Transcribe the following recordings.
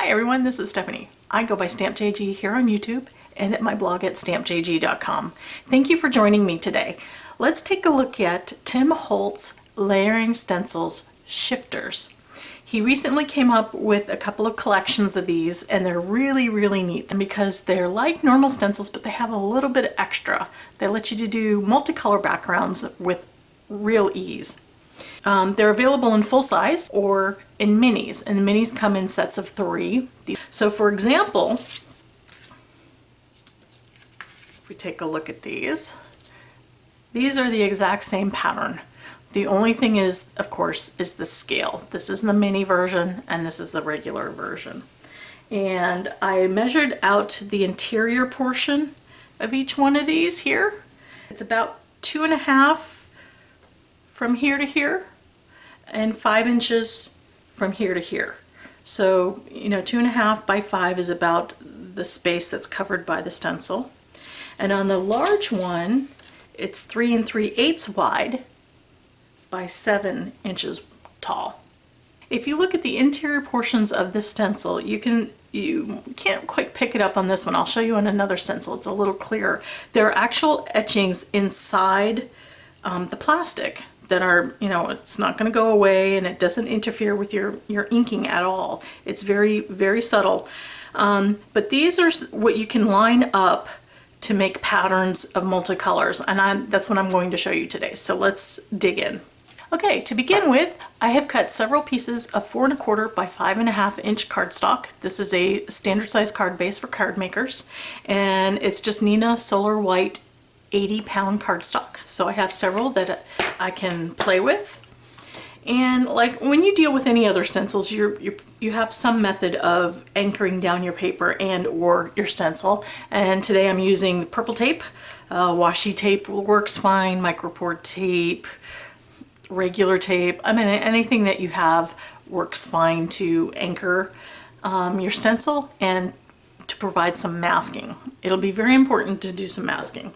Hi everyone, this is Stephanie. I go by StampJG here on YouTube and at my blog at stampjg.com. Thank you for joining me today. Let's take a look at Tim Holtz Layering Stencils Shifters. He recently came up with a couple of collections of these and they're really neat because they're like normal stencils but they have a little bit extra. They let you to do multicolor backgrounds with real ease. They're available in full size or in minis, and the minis come in sets of 3. So for example, if we take a look at these are the exact same pattern. The only thing is, of course, is the scale. This is the mini version and this is the regular version. And I measured out the interior portion of each one of these here. It's about 2.5 from here to here and 5 inches from here to here. So, 2.5 by 5 is about the space that's covered by the stencil. And on the large one, it's 3 3/8 wide by 7 inches tall. If you look at the interior portions of this stencil, you can't quite pick it up on this one. I'll show you on another stencil. It's a little clearer. There are actual etchings inside the plastic that are, it's not going to go away and it doesn't interfere with your inking at all. It's very subtle. But these are what you can line up to make patterns of multicolors, and that's what I'm going to show you today. So let's dig in. Okay, to begin with, I have cut several pieces of 4 1/4 by 5.5 inch cardstock. This is a standard size card base for card makers, and it's just Nina Solar White 80-pound cardstock. So I have several that I can play with. And like when you deal with any other stencils, you have some method of anchoring down your paper and or your stencil. And today I'm using purple tape. Washi tape works fine, micropore tape, regular tape. I mean, anything that you have works fine to anchor your stencil and to provide some masking. It'll be very important to do some masking.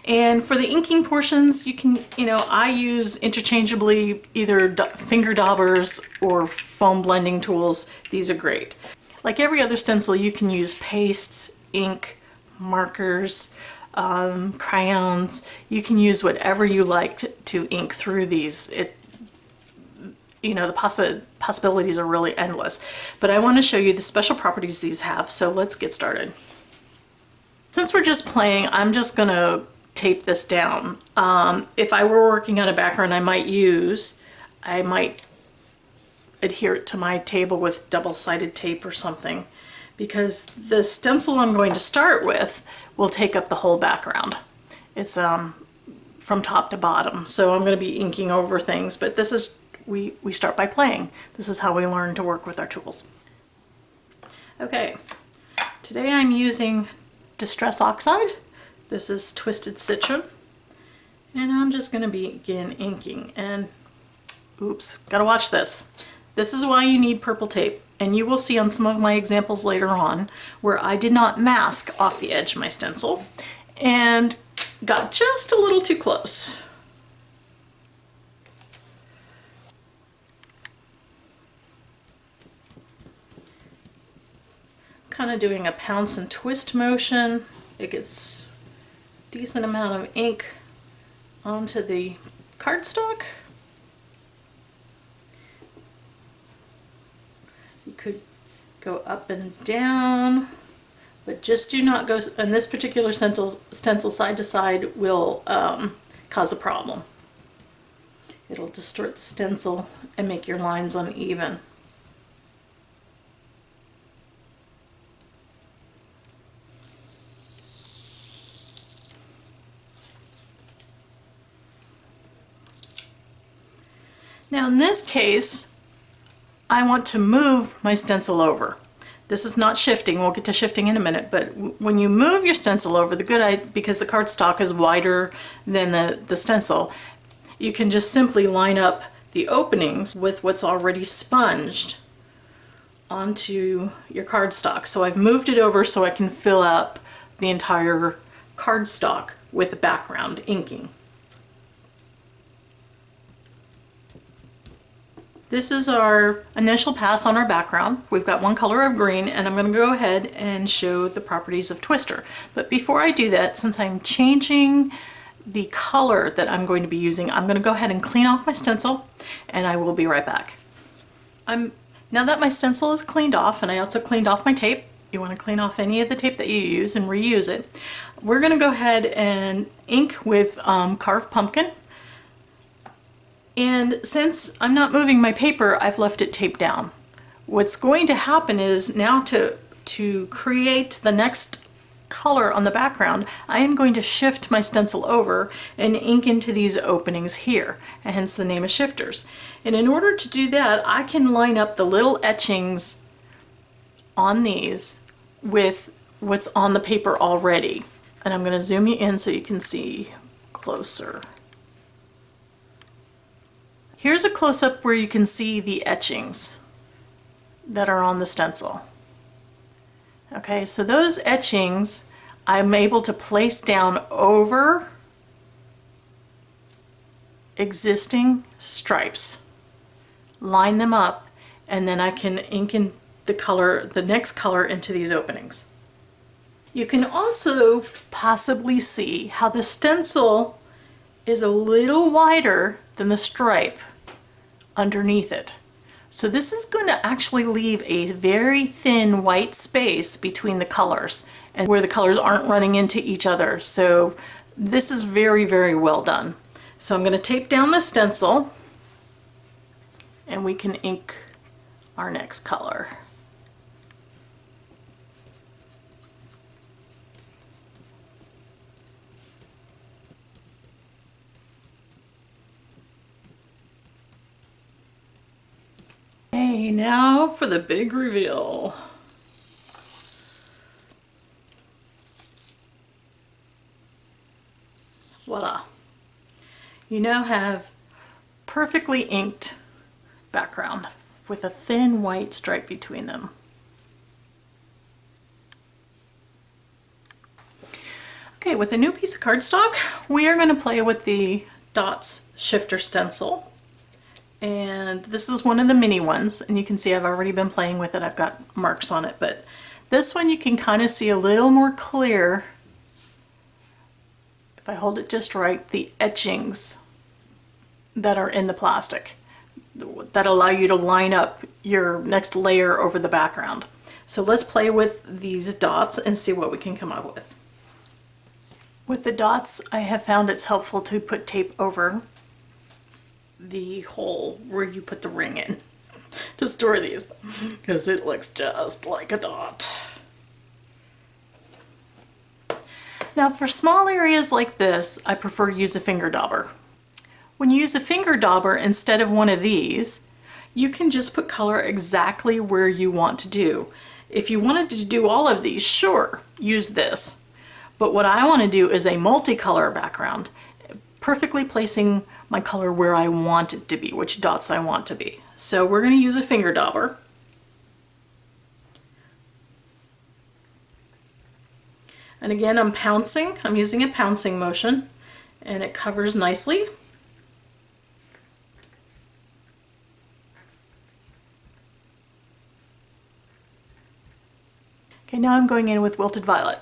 And for the inking portions, you can, I use interchangeably either finger daubers or foam blending tools. These are great. Like every other stencil, you can use pastes, ink, markers, crayons. You can use whatever you like to ink through these. The possibilities are really endless. But I want to show you the special properties these have, so let's get started. Since we're just playing, I'm just going to tape this down. If I were working on a background I might adhere it to my table with double-sided tape or something, because the stencil I'm going to start with will take up the whole background. It's from top to bottom, so I'm going to be inking over things, but this is, we start by playing. This is how we learn to work with our tools. Okay, today I'm using Distress Oxide. This is Twisted Citron, and I'm just going to begin inking. And oops, gotta watch this. This is why you need purple tape, and you will see on some of my examples later on where I did not mask off the edge of my stencil and got just a little too close. Kind of doing a pounce and twist motion. It gets decent amount of ink onto the cardstock. You could go up and down, but just do not go, and this particular stencil side to side will cause a problem. It'll distort the stencil and make your lines uneven. Now in this case, I want to move my stencil over. This is not shifting, we'll get to shifting in a minute, but when you move your stencil over, because the cardstock is wider than the stencil, you can just simply line up the openings with what's already sponged onto your cardstock. So I've moved it over so I can fill up the entire cardstock with the background inking. This is our initial pass on our background. We've got one color of green, and I'm going to go ahead and show the properties of Twister. But before I do that, since I'm changing the color that I'm going to be using, I'm going to go ahead and clean off my stencil, and I will be right back. Now that my stencil is cleaned off, and I also cleaned off my tape, you want to clean off any of the tape that you use and reuse it. We're going to go ahead and ink with carved pumpkin. And since I'm not moving my paper, I've left it taped down. What's going to happen is now to create the next color on the background, I am going to shift my stencil over and ink into these openings here, and hence the name of shifters. And in order to do that, I can line up the little etchings on these with what's on the paper already. And I'm going to zoom you in so you can see closer. Here's a close-up where you can see the etchings that are on the stencil. Okay, so those etchings I'm able to place down over existing stripes, line them up, and then I can ink in the next color into these openings. You can also possibly see how the stencil is a little wider than the stripe underneath it. So this is going to actually leave a very thin white space between the colors and where the colors aren't running into each other. So this is very, very well done. So I'm going to tape down the stencil and we can ink our next color. Okay, now for the big reveal. Voila. You now have perfectly inked background with a thin white stripe between them. Okay, with a new piece of cardstock, we are going to play with the Dots Shifter Stencil. And this is one of the mini ones, and you can see I've already been playing with it. I've got marks on it, but this one you can kind of see a little more clear, if I hold it just right, the etchings that are in the plastic that allow you to line up your next layer over the background. So let's play with these dots and see what we can come up with. With the dots, I have found it's helpful to put tape over the hole where you put the ring in to store these, because it looks just like a dot. Now for small areas like this, I prefer to use a finger dauber. When you use a finger dauber instead of one of these, you can just put color exactly where you want to do. If you wanted to do all of these, sure, use this. But what I want to do is a multicolor background, perfectly placing my color where I want it to be, which dots I want to be. So we're going to use a finger dauber. And again, I'm using a pouncing motion, and it covers nicely. Okay, now I'm going in with Wilted Violet.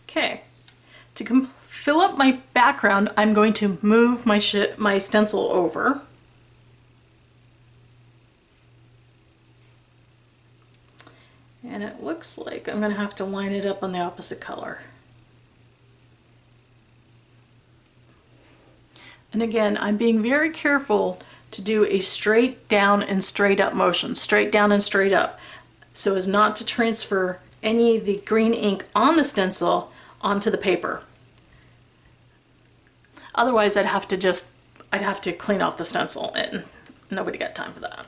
Okay, to fill up my background, I'm going to move my stencil over. And it looks like I'm going to have to line it up on the opposite color. And again, I'm being very careful to do a straight down and straight up motion, straight down and straight up, so as not to transfer any of the green ink on the stencil onto the paper. Otherwise I'd have to clean off the stencil, and nobody got time for that.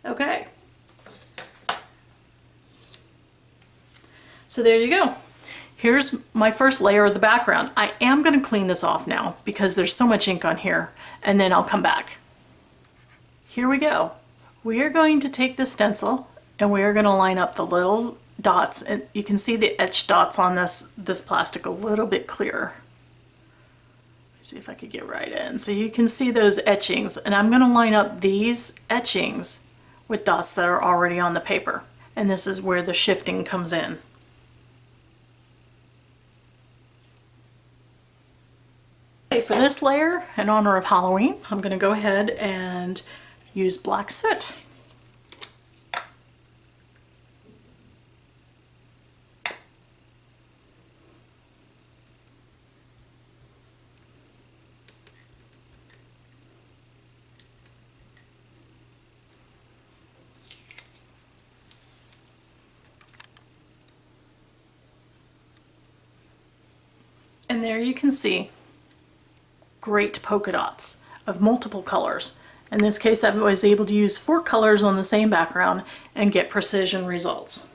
Okay. So there you go. Here's my first layer of the background. I am going to clean this off now because there's so much ink on here, and then I'll come back. Here we go. We are going to take the stencil and we are going to line up the little dots, and you can see the etched dots on this plastic a little bit clearer. See if I could get right in. So you can see those etchings, and I'm going to line up these etchings with dots that are already on the paper. And this is where the shifting comes in. Okay, for this layer, in honor of Halloween, I'm going to go ahead and use black soot. And there you can see great polka dots of multiple colors. In this case, I was able to use 4 colors on the same background and get precision results.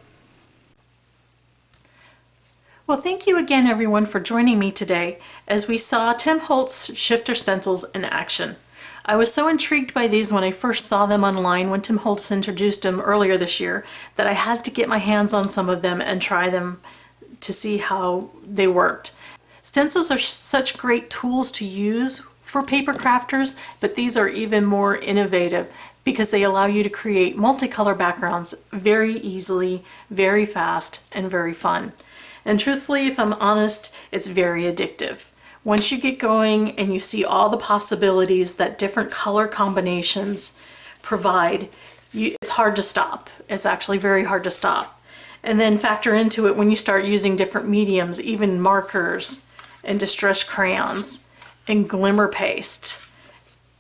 Well, thank you again, everyone, for joining me today as we saw Tim Holtz shifter stencils in action. I was so intrigued by these when I first saw them online when Tim Holtz introduced them earlier this year that I had to get my hands on some of them and try them to see how they worked. Stencils are such great tools to use for paper crafters, but these are even more innovative because they allow you to create multicolor backgrounds very easily, very fast, and very fun. And truthfully, if I'm honest, it's very addictive. Once you get going and you see all the possibilities that different color combinations provide, it's hard to stop. It's actually very hard to stop. And then factor into it when you start using different mediums, even markers and distressed crayons and glimmer paste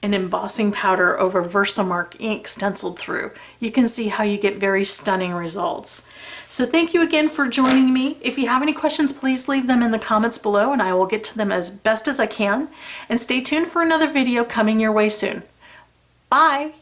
and embossing powder over Versamark ink stenciled through. You can see how you get very stunning results. So thank you again for joining me. If you have any questions, please leave them in the comments below and I will get to them as best as I can. And stay tuned for another video coming your way soon. Bye!